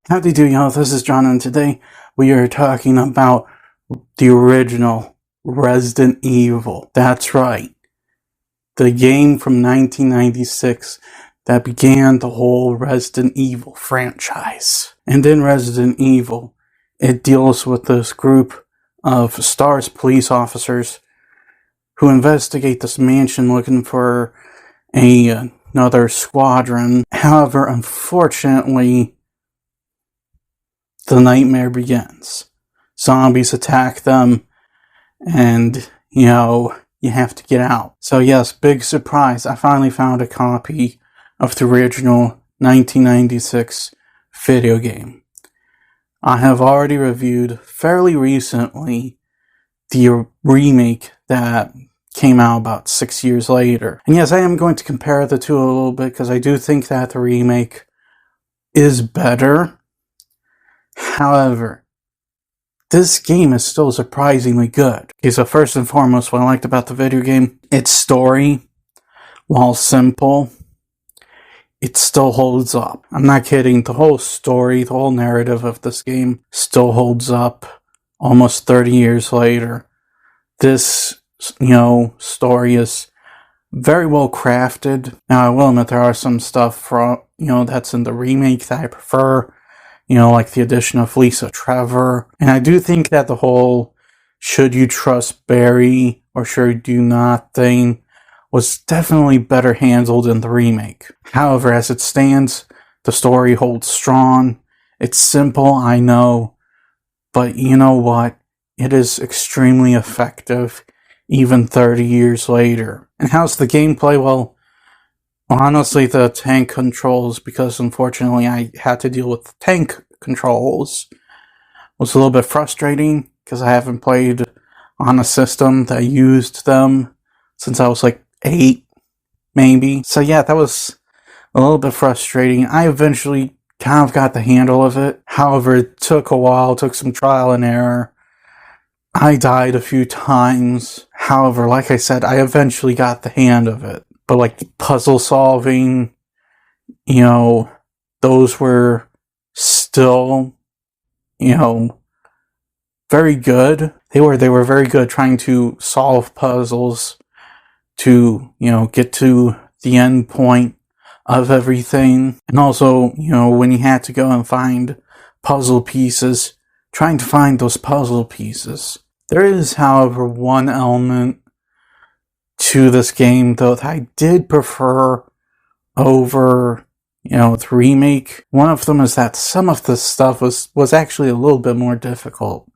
Howdy do y'all, this is John, and today we are talking about the original Resident Evil. That's right, the game from 1996 that began the whole Resident Evil franchise. And in Resident Evil, it deals with this group of STARS police officers who investigate this mansion looking for another squadron. However, unfortunately, the nightmare begins. Zombies attack them, and, you have to get out. So yes, big surprise, I finally found a copy of the original 1996 video game. I have already reviewed fairly recently the remake that came out about 6 years later. And yes, I am going to compare the two a little bit because I do think that the remake is better. However, this game is still surprisingly good. Okay, so first and foremost, what I liked about the video game, its story, while simple, it still holds up. I'm not kidding, the whole story, the whole narrative of this game still holds up almost 30 years later. This, story is very well crafted. Now, I will admit there are some stuff from, that's in the remake that I prefer. Like the addition of Lisa Trevor. And I do think that the whole should you trust Barry or should you not thing was definitely better handled in the remake. However, as it stands, the story holds strong. It's simple, I know. But you know what? It is extremely effective, even 30 years later. And how's the gameplay? Well, honestly, the tank controls, because unfortunately I had to deal with tank controls, was a little bit frustrating because I haven't played on a system that used them since I was like 8, maybe. So yeah, that was a little bit frustrating. I eventually kind of got the handle of it. However, it took a while, took some trial and error. I died a few times. However, like I said, I eventually got the hang of it. But like the puzzle solving, those were still, very good. They were very good trying to solve puzzles to, get to the end point of everything. And also, when you had to go and find puzzle pieces, trying to find those puzzle pieces. There is, however, one element to this game, though, that I did prefer over, the remake. One of them is that some of the stuff was actually a little bit more difficult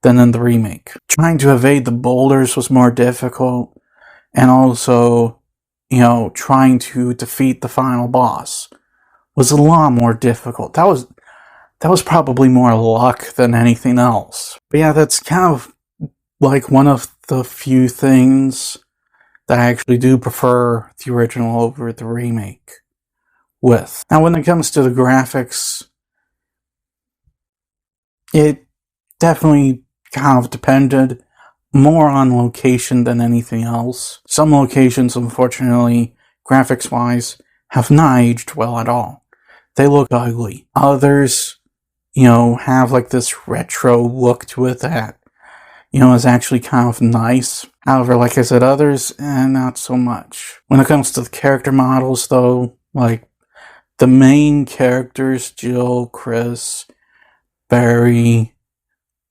than in the remake. Trying to evade the boulders was more difficult, and also, trying to defeat the final boss was a lot more difficult. That was probably more luck than anything else. But yeah, that's kind of like one of the few things that I actually do prefer the original over the remake with. Now, when it comes to the graphics, it definitely kind of depended more on location than anything else. Some locations, unfortunately, graphics-wise, have not aged well at all. They look ugly. Others, have like this retro look to it that, is actually kind of nice. However, like I said, others, not so much. When it comes to the character models, though, like the main characters, Jill, Chris, Barry,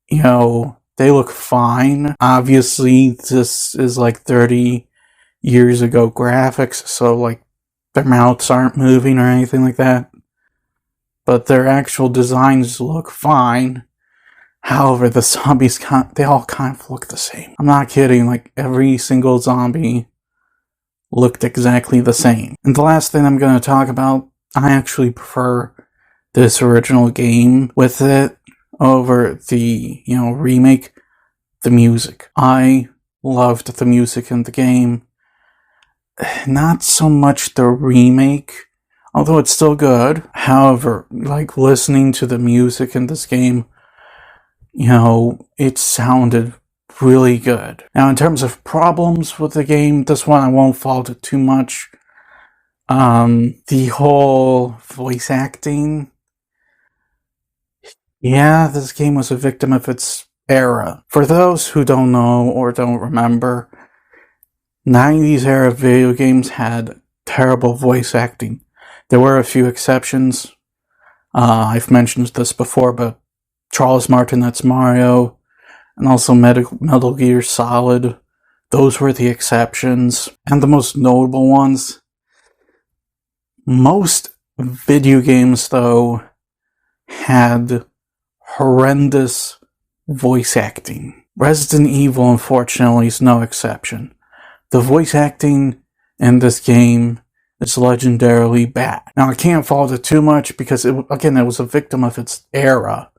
they look fine. Obviously, this is like 30 years ago graphics, so like their mouths aren't moving or anything like that. But their actual designs look fine. However, the zombies, they all kind of look the same. I'm not kidding, like every single zombie looked exactly the same. And the last thing I'm going to talk about, I actually prefer this original game with it over the, remake, the music. I loved the music in the game. Not so much the remake, although it's still good. However, like listening to the music in this game, it sounded really good. Now, in terms of problems with the game, this one I won't fault it too much. The whole voice acting Yeah, this game was a victim of its era. For those who don't know or don't remember, 90s era video games had terrible voice acting. There were a few exceptions. I've mentioned this before, but Charles Martinet's Mario and also Metal Gear Solid, those were the exceptions. And the most notable ones. Most video games, though, had horrendous voice acting. Resident Evil, unfortunately, is no exception. The voice acting in this game is legendarily bad. Now, I can't fault it too much because, it was a victim of its era,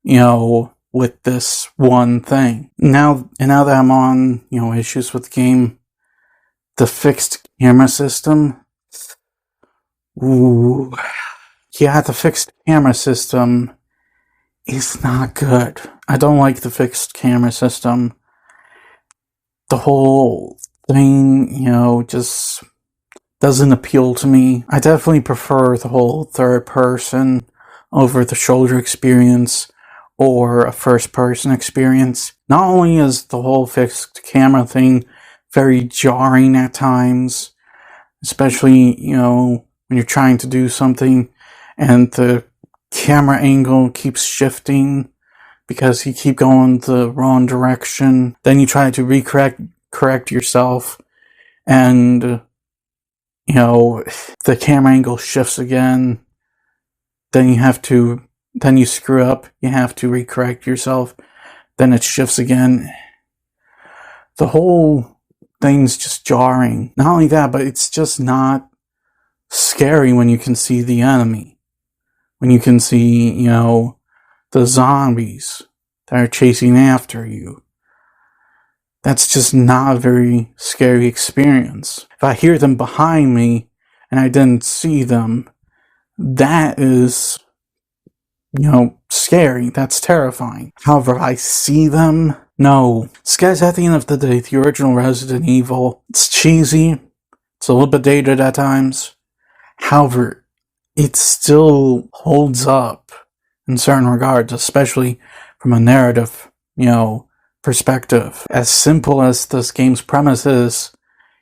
with this one thing. Now that I'm on, issues with the game, the fixed camera system. Ooh. Yeah, the fixed camera system is not good. I don't like the fixed camera system. The whole thing, just doesn't appeal to me. I definitely prefer the whole third person over the shoulder experience or a first person experience. Not only is the whole fixed camera thing very jarring at times, especially, when you're trying to do something and the camera angle keeps shifting because you keep going the wrong direction. Then you try to correct yourself and, the camera angle shifts again. Then you screw up. You have to recorrect yourself. Then it shifts again. The whole thing's just jarring. Not only that, but it's just not scary when you can see the enemy. When you can see, the zombies that are chasing after you. That's just not a very scary experience. If I hear them behind me and I didn't see them, that is, scary. That's terrifying. However, I see them. No. This guy's at the end of the day, the original Resident Evil. It's cheesy. It's a little bit dated at times. However, it still holds up in certain regards, especially from a narrative, perspective. As simple as this game's premise is,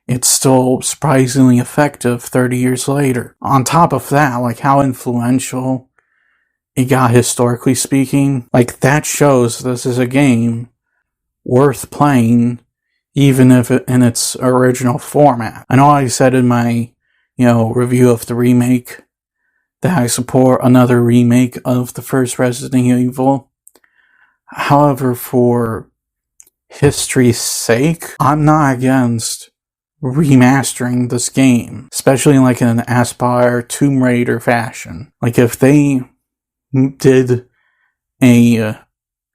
it's still surprisingly effective 30 years later. On top of that, how influential it got historically speaking, that shows this is a game worth playing, even if in its original format. I know I said in my, review of the remake that I support another remake of the first Resident Evil. However, for history's sake, I'm not against remastering this game, especially in an Aspyr Tomb Raider fashion. If they did a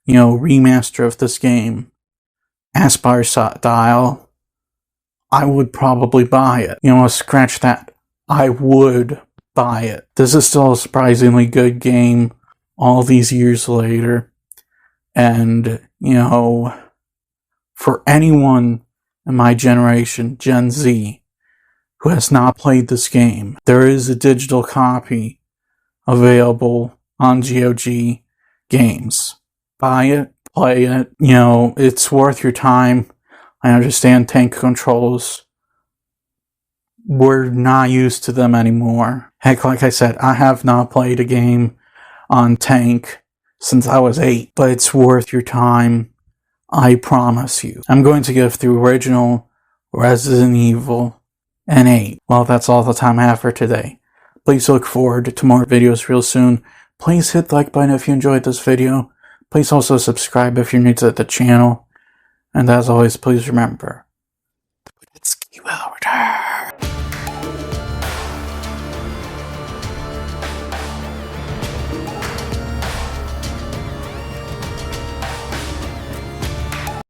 remaster of this game, Aspyr style, I would probably buy it. Scratch that. I would buy it. This is still a surprisingly good game all these years later. And, for anyone in my generation, Gen Z, who has not played this game, there is a digital copy available on GOG Games. Buy it, play it, it's worth your time. I understand tank controls. We're not used to them anymore. Heck, like I said, I have not played a game on tank since I was 8, but it's worth your time. I promise you. I'm going to give the original Resident Evil an 8. Well, that's all the time I have for today. Please look forward to more videos real soon. Please hit the like button if you enjoyed this video. Please also subscribe if you're new to the channel. And as always, please remember, it's Keyword.